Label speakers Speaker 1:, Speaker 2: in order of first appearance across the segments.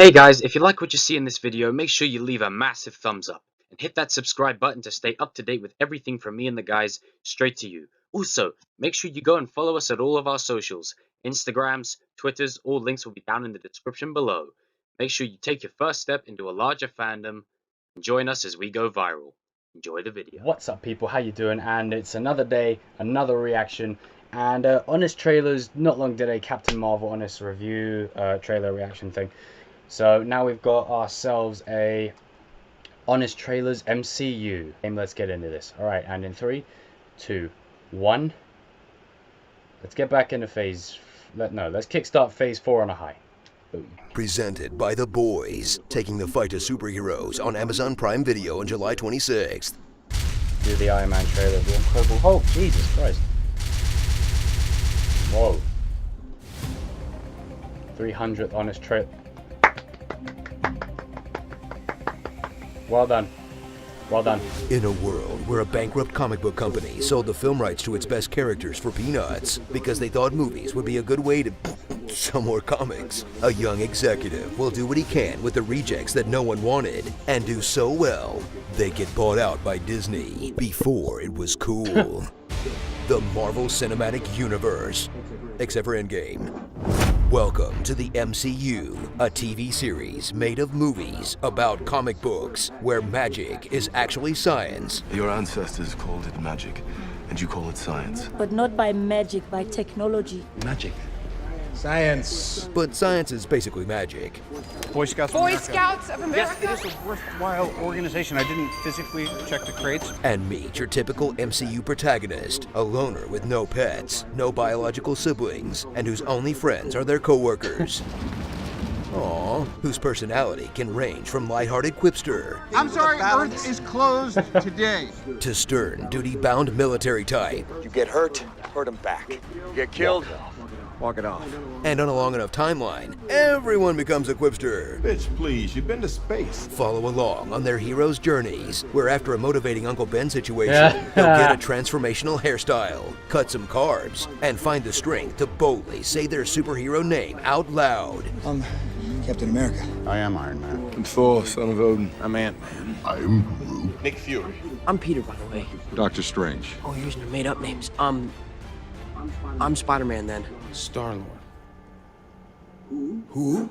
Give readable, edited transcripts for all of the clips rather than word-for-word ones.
Speaker 1: Hey guys, if you like what you see in this video, make sure you leave a massive thumbs up and hit that subscribe button to stay up to date with everything from me and the guys straight to you. Also, make sure you go and follow us at all of our socials, Instagrams, Twitters, all links will be down in the description below. Make sure you take your first step into a larger fandom and join us as we go viral. Enjoy the video.
Speaker 2: What's up people, how you doing? And it's another day, another reaction, and Honest Trailers. Not long did a Captain Marvel Honest review trailer reaction thing. So now we've got ourselves a Honest Trailers MCU. Let's get into this. Alright, and in 3, 2, 1. Let's get back into let's kickstart phase 4 on a high. Boom.
Speaker 3: Presented by The Boys, taking the fight to superheroes on Amazon Prime Video on July 26th.
Speaker 2: Do the Iron Man trailer, the Incredible Hulk. Jesus Christ. Whoa. 300th Honest Trailer. Well done. Well done.
Speaker 3: In a world where a bankrupt comic book company sold the film rights to its best characters for peanuts because they thought movies would be a good way to sell more comics, a young executive will do what he can with the rejects that no one wanted and do so well they get bought out by Disney before it was cool. The Marvel Cinematic Universe, except for Endgame. Welcome to the MCU, a TV series made of movies about comic books, where magic is actually science.
Speaker 4: Your ancestors called it magic, and you call it science.
Speaker 5: But not by magic, by technology.
Speaker 4: Magic.
Speaker 6: Science.
Speaker 3: But science is basically magic.
Speaker 6: Boy Scouts
Speaker 7: of America?
Speaker 6: Yes, it is a worthwhile organization. I didn't physically check the crates.
Speaker 3: And meet your typical MCU protagonist, a loner with no pets, no biological siblings, and whose only friends are their co-workers. Aww, whose personality can range from lighthearted quipster.
Speaker 7: I'm sorry, Earth is closed today.
Speaker 3: To stern, duty-bound military type.
Speaker 8: You get hurt, hurt them back. You get killed, walk it off.
Speaker 3: And on a long enough timeline, everyone becomes a quipster.
Speaker 9: Bitch, please, you've been to space.
Speaker 3: Follow along on their heroes' journeys, where after a motivating Uncle Ben situation, they'll get a transformational hairstyle, cut some carbs, and find the strength to boldly say their superhero name out loud.
Speaker 8: I'm Captain America.
Speaker 6: I am Iron Man.
Speaker 4: I'm Thor, son of Odin.
Speaker 6: I'm Ant-Man.
Speaker 9: I'm Groot.
Speaker 4: Nick Fury.
Speaker 10: I'm Peter, by the way.
Speaker 9: Doctor Strange.
Speaker 10: Oh, you're using made-up names. I'm Spider-Man then.
Speaker 4: Star-Lord.
Speaker 3: Who?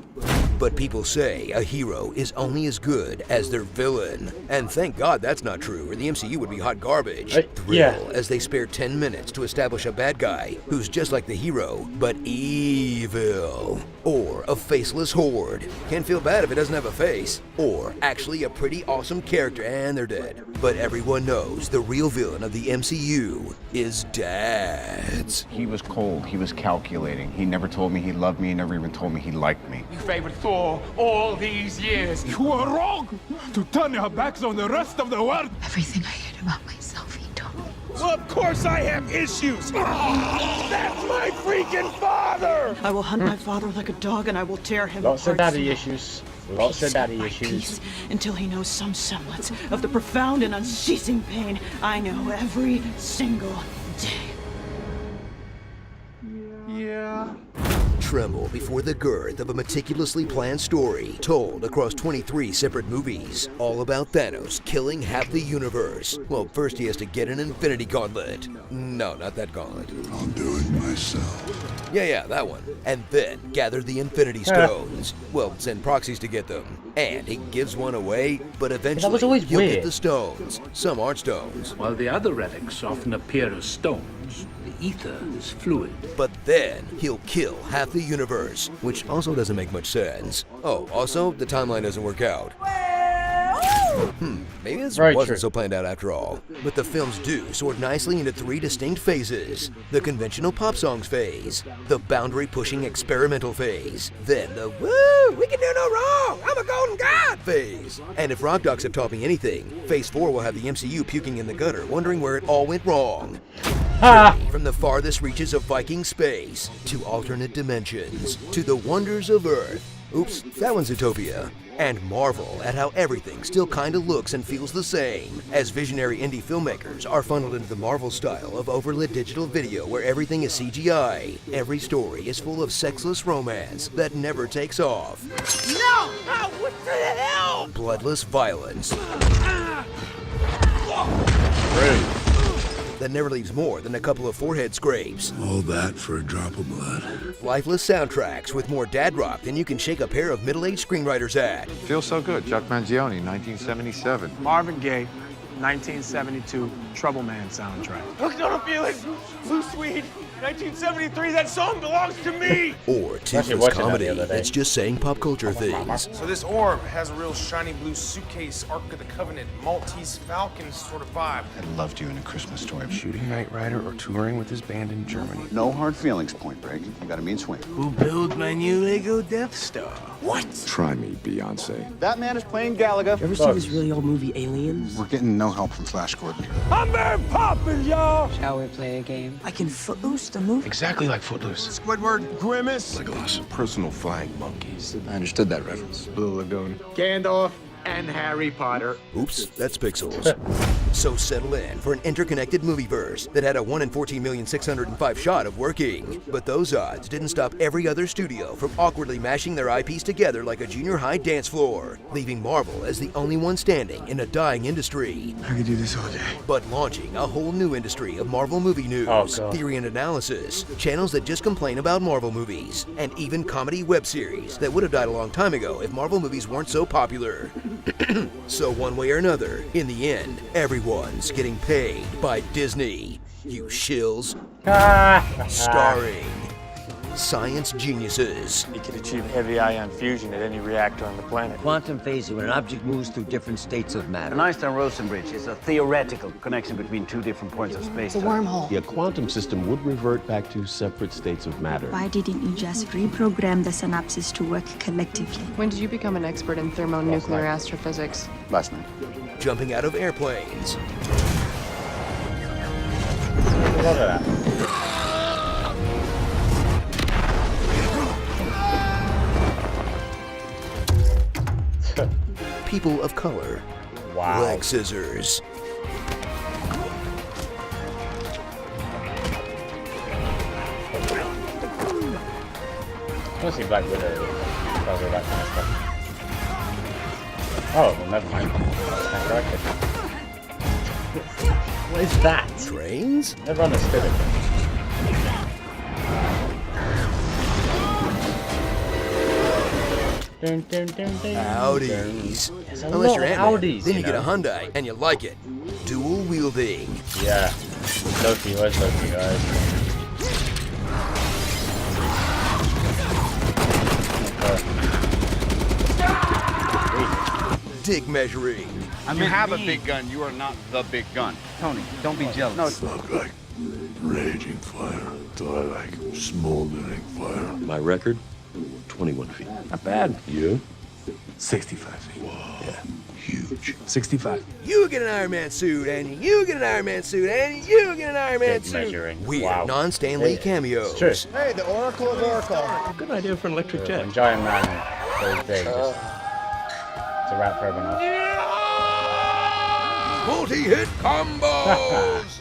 Speaker 3: But people say a hero is only as good as their villain. And thank God that's not true, or the MCU would be hot garbage. Thrill as they spare 10 minutes to establish a bad guy who's just like the hero, but evil. Or a faceless horde. Can't feel bad if it doesn't have a face. Or actually a pretty awesome character and they're dead. But everyone knows the real villain of the MCU is dads.
Speaker 11: He was cold, he was calculating. He never told me he loved me, he never even told me he liked me.
Speaker 7: You favored Thor all these years.
Speaker 9: You were wrong to turn your backs on the rest of the world.
Speaker 5: Everything I hate about myself, he told me.
Speaker 9: Well, of course I have issues. That's my freaking father.
Speaker 7: I will hunt my father like a dog and I will tear him
Speaker 2: Lots of
Speaker 7: apart
Speaker 2: daddy issues. Lots of daddy issues.
Speaker 7: until he knows some semblance of the profound and unceasing pain I know every single day.
Speaker 6: Yeah.
Speaker 3: Tremble before the girth of a meticulously planned story told across 23 separate movies, all about Thanos killing half the universe. Well, first he has to get an Infinity Gauntlet. No, not that gauntlet.
Speaker 9: I'll do it myself.
Speaker 3: Yeah, that one. And then gather the Infinity Stones. Well, send proxies to get them. And he gives one away, but eventually he'll get the stones. Some aren't stones.
Speaker 12: While the other relics often appear as stones, the ether is fluid.
Speaker 3: But then he'll kill half the universe, which also doesn't make much sense. Oh, also, the timeline doesn't work out. Maybe this wasn't so planned out after all. But the films do sort nicely into 3 distinct phases. The conventional pop songs phase, the boundary-pushing experimental phase, then the woo, we can do no wrong, I'm a golden god phase. And if Rock Docs have taught me anything, phase 4 will have the MCU puking in the gutter, wondering where it all went wrong. From the farthest reaches of Viking space, to alternate dimensions, to the wonders of Earth. Oops, that one's Utopia. And marvel at how everything still kinda looks and feels the same, as visionary indie filmmakers are funneled into the Marvel style of overlit digital video where everything is CGI. Every story is full of sexless romance that never takes off.
Speaker 7: No!
Speaker 9: What the hell?
Speaker 3: Bloodless violence that never leaves more than a couple of forehead scrapes.
Speaker 13: All that for a drop of blood.
Speaker 3: Lifeless soundtracks with more dad rock than you can shake a pair of middle-aged screenwriters at.
Speaker 11: Feels so good. Chuck Mangione, 1977.
Speaker 6: Marvin Gaye, 1972 Trouble Man soundtrack.
Speaker 9: Hooked on a feeling. Blue Swede, 1973. That song belongs to me.
Speaker 3: Or toothless comedy that's just saying pop culture things.
Speaker 14: So this orb has a real shiny blue suitcase, Ark of the Covenant, Maltese Falcon sort of vibe.
Speaker 11: I loved you in A Christmas Story.
Speaker 4: Shooting Knight Rider or touring with his band in Germany.
Speaker 11: No hard feelings, Point Break. You got a mean swing.
Speaker 9: Who built my new Lego Death Star? What?
Speaker 13: Try me, Beyonce.
Speaker 11: That man is playing Gallagher.
Speaker 10: You ever see this really old movie, Aliens?
Speaker 11: We're getting no help from Flash Gordon.
Speaker 9: I'm very popular, y'all.
Speaker 10: Shall we play a game? I can footloose the movie.
Speaker 4: Exactly like Footloose.
Speaker 9: Squidward, Grimace.
Speaker 13: Legolas.
Speaker 4: Personal flying monkeys.
Speaker 11: I understood that reference.
Speaker 14: Blue Lagoon.
Speaker 6: Gandalf and Harry Potter.
Speaker 3: Oops, that's pixels. So settle in for an interconnected movieverse that had a 1 in 14,605,000 shot of working. But those odds didn't stop every other studio from awkwardly mashing their IPs together like a junior high dance floor, leaving Marvel as the only one standing in a dying industry.
Speaker 13: I could do this all day.
Speaker 3: But launching a whole new industry of Marvel movie news, theory and analysis, channels that just complain about Marvel movies, and even comedy web series that would have died a long time ago if Marvel movies weren't so popular. So one way or another, in the end, everyone's getting paid by Disney. You shills. Starring science geniuses.
Speaker 15: It can achieve heavy ion fusion at any reactor on the planet.
Speaker 10: Quantum phase is when an object moves through different states of matter.
Speaker 15: An Einstein-Rosen bridge is a theoretical connection between two different points of space.
Speaker 5: It's a wormhole.
Speaker 16: A quantum system would revert back to separate states of matter.
Speaker 5: Why didn't you just reprogram the synapses to work collectively?
Speaker 17: When did you become an expert in thermonuclear astrophysics?
Speaker 11: Last night.
Speaker 3: Jumping out of airplanes.
Speaker 2: Look at that.
Speaker 3: People of color.
Speaker 2: Wow.
Speaker 3: Leg scissors.
Speaker 2: I want to see Black Widow. Does all that kind of stuff. Oh, well, never mind. What is that?
Speaker 3: Trains?
Speaker 2: Never understood it.
Speaker 3: Audis.
Speaker 2: There's a
Speaker 3: Unless
Speaker 2: lot
Speaker 3: you're
Speaker 2: of
Speaker 3: Ant-Man,
Speaker 2: Audis,
Speaker 3: then you
Speaker 2: you
Speaker 3: get a
Speaker 2: know.
Speaker 3: Hyundai and you like it. Dual wielding.
Speaker 2: Yeah. Loki, where's Loki, guys?
Speaker 3: Dick measuring.
Speaker 11: You have a big gun. You are not the big gun. Tony, don't be jealous.
Speaker 13: No, it's not like raging fire. So I like smoldering fire.
Speaker 16: My record, 21 feet.
Speaker 15: Not bad.
Speaker 16: You?
Speaker 13: 65 feet. Whoa.
Speaker 16: Yeah.
Speaker 13: Huge.
Speaker 15: 65.
Speaker 3: You get an Iron Man suit, and you get an Iron Man suit, and you get an Iron Man
Speaker 2: Dick
Speaker 3: suit.
Speaker 2: measuring.
Speaker 3: Weird
Speaker 2: Wow.
Speaker 3: non-Stan Lee cameos.
Speaker 2: It's true.
Speaker 14: Hey, the Oracle of Oracle.
Speaker 16: Good idea for an electric jet.
Speaker 2: When Giant Man goes big, just it's a wrap for everyone else.
Speaker 3: Multi-hit combos.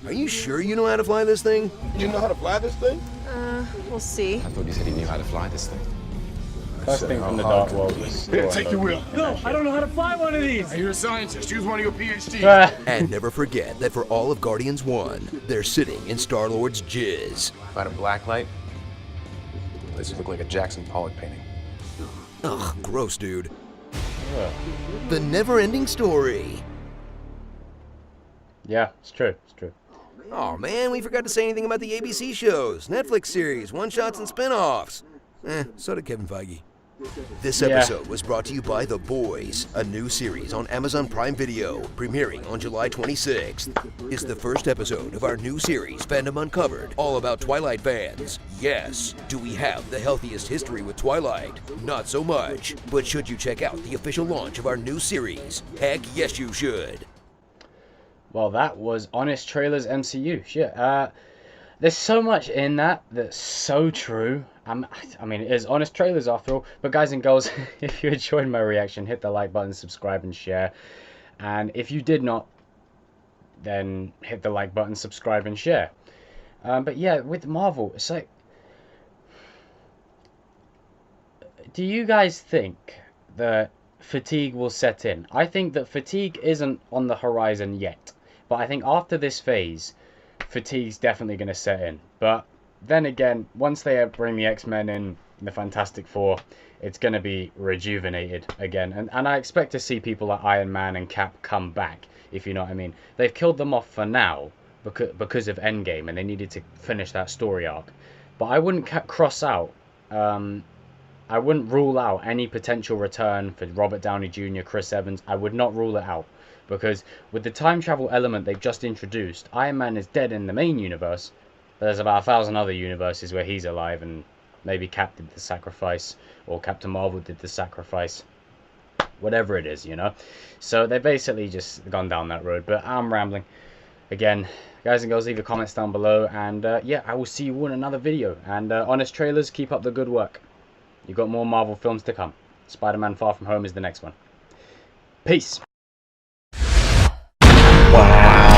Speaker 3: Are you sure you know how to fly this thing?
Speaker 9: You know how to fly this thing?
Speaker 17: We'll see.
Speaker 11: I thought you said he knew how to fly this thing.
Speaker 2: First thing from the Dark World was
Speaker 9: Here, take the wheel.
Speaker 6: No, I don't know how to fly one of these.
Speaker 14: You're a scientist. Use one of your PhDs.
Speaker 3: And never forget that for all of Guardians 1, they're sitting in Star-Lord's jizz.
Speaker 14: If I had a black light, this would look like a Jackson Pollock painting.
Speaker 3: Ugh, gross, dude. The never-ending story.
Speaker 2: Yeah, it's true. It's true.
Speaker 3: Oh man, we forgot to say anything about the ABC shows, Netflix series, one-shots and spin-offs. So did Kevin Feige. This episode was brought to you by The Boys, a new series on Amazon Prime Video, premiering on July 26th. It's the first episode of our new series, Fandom Uncovered, all about Twilight fans. Yes, do we have the healthiest history with Twilight? Not so much. But should you check out the official launch of our new series? Heck yes you should.
Speaker 2: Well, that was Honest Trailers MCU. Shit. there's so much in that that's so true. I mean, it is honest trailers after all. But guys and girls, if you enjoyed my reaction, hit the like button, subscribe and share. And if you did not, then hit the like button, subscribe and share. But yeah, with Marvel, it's like, do you guys think that fatigue will set in? I think that fatigue isn't on the horizon yet. But I think after this phase, fatigue's definitely going to set in. But then again, once they bring the X-Men in, the Fantastic Four, it's going to be rejuvenated again. And I expect to see people like Iron Man and Cap come back, if you know what I mean. They've killed them off for now because of Endgame, and they needed to finish that story arc. But I wouldn't cross out, I wouldn't rule out any potential return for Robert Downey Jr., Chris Evans. I would not rule it out. Because with the time travel element they've just introduced, Iron Man is dead in the main universe. But there's about 1,000 other universes where he's alive, and maybe Cap did the sacrifice, or Captain Marvel did the sacrifice. Whatever it is, you know. So they've basically just gone down that road. But I'm rambling. Again, guys and girls, leave your comments down below. And yeah, I will see you all in another video. And Honest Trailers, keep up the good work. You've got more Marvel films to come. Spider-Man Far From Home is the next one. Peace.
Speaker 9: Wow.